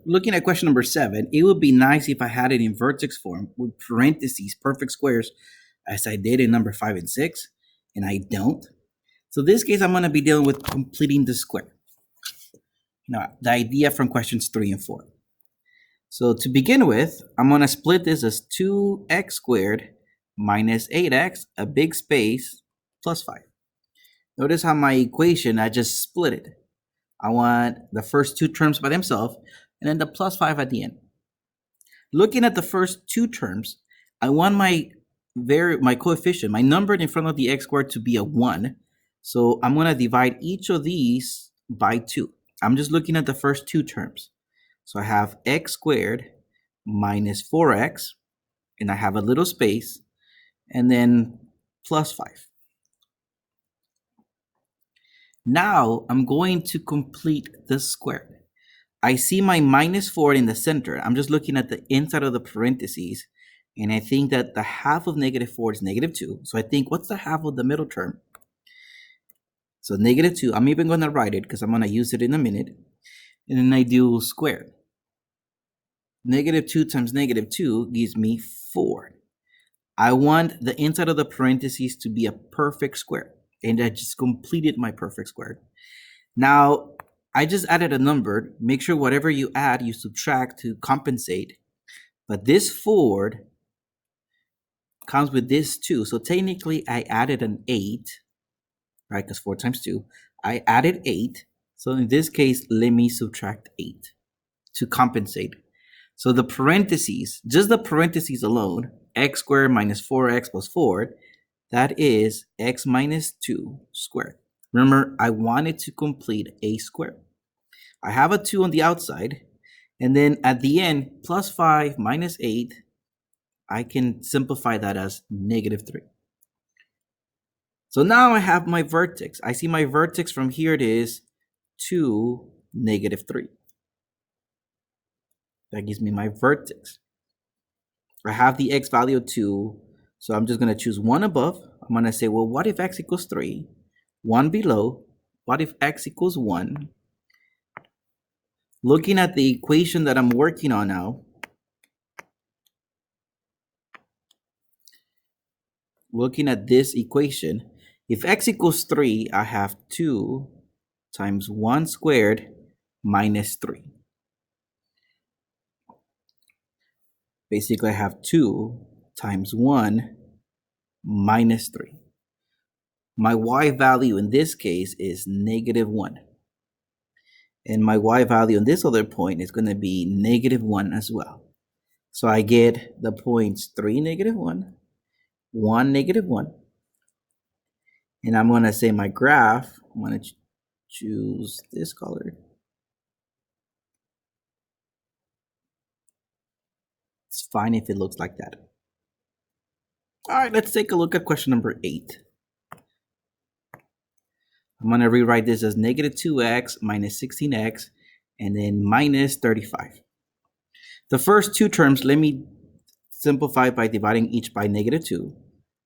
Looking at question number 7, it would be nice if I had it in vertex form with parentheses, perfect squares, as I did in number 5 and 6, and I don't. So this case, I'm going to be dealing with completing the square. The idea from questions 3 and 4. So to begin with, I'm going to split this as 2x squared minus 8x, a big space, plus 5. Notice how my equation, I just split it. I want the first two terms by themselves, and then the plus 5 at the end. Looking at the first two terms, I want my coefficient, my number in front of the x squared to be a 1. So I'm going to divide each of these by 2. I'm just looking at the first two terms. So I have x squared minus 4x, and I have a little space, and then plus 5. Now I'm going to complete the square. I see my minus 4 in the center. I'm just looking at the inside of the parentheses, and I think that the half of negative 4 is negative 2. So I think, what's the half of the middle term? So negative 2, I'm even going to write it because I'm going to use it in a minute. And then I do squared. Negative 2 times negative 2 gives me 4. I want the inside of the parentheses to be a perfect square, and I just completed my perfect square. Now, I just added a number. Make sure whatever you add, you subtract to compensate. But this 4 comes with this 2. So technically, I added an 8, right? Because 4 times 2. I added 8. So in this case, let me subtract 8 to compensate. So the parentheses, just the parentheses alone, x squared minus 4x plus 4, that is x minus 2 squared. Remember, I wanted to complete a square. I have a 2 on the outside, and then at the end, plus 5 minus 8, I can simplify that as negative 3. So now I have my vertex. I see my vertex from here, it is 2, negative 3. That gives me my vertex. I have the x value of 2, so I'm just going to choose one above. I'm going to say, well, what if x equals 3? One below, what if x equals 1? Looking at the equation that I'm working on now, looking at this equation, if x equals 3, I have 2 times 1 squared minus 3. Basically, I have 2 times 1 minus 3. My y value in this case is negative 1. And my y value in this other point is going to be negative 1 as well. So I get the points 3, negative 1, 1, negative 1. And I'm going to say my graph, I'm going to choose this color. It's fine if it looks like that. All right, let's take a look at question number 8. I'm going to rewrite this as negative 2x minus 16x and then minus 35. The first two terms, let me simplify by dividing each by negative 2.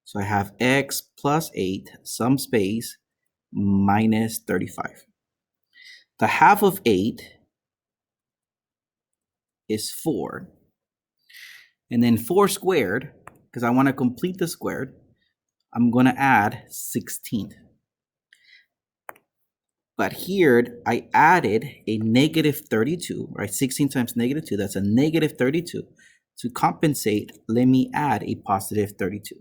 So I have x plus 8, some space, minus 35. The half of 8 is 4. And then 4 squared, because I want to complete the squared, I'm going to add 16. But here, I added a negative 32, right? 16 times negative 2, that's a negative 32. To compensate, let me add a positive 32.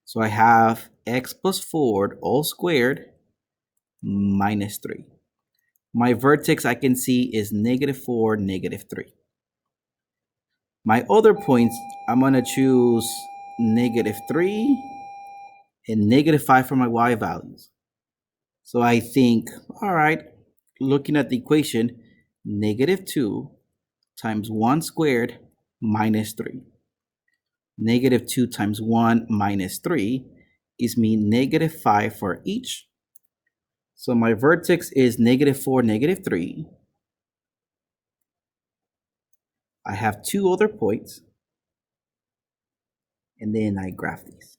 So I have x plus 4 all squared minus 3. My vertex I can see is negative 4, negative 3. My other points, I'm going to choose negative 3 and negative 5 for my y values. So I think, all right, looking at the equation, negative 2 times 1 squared minus 3. Negative 2 times 1 minus 3 gives me negative 5 for each. So my vertex is negative 4, negative 3. I have two other points, and then I graph these.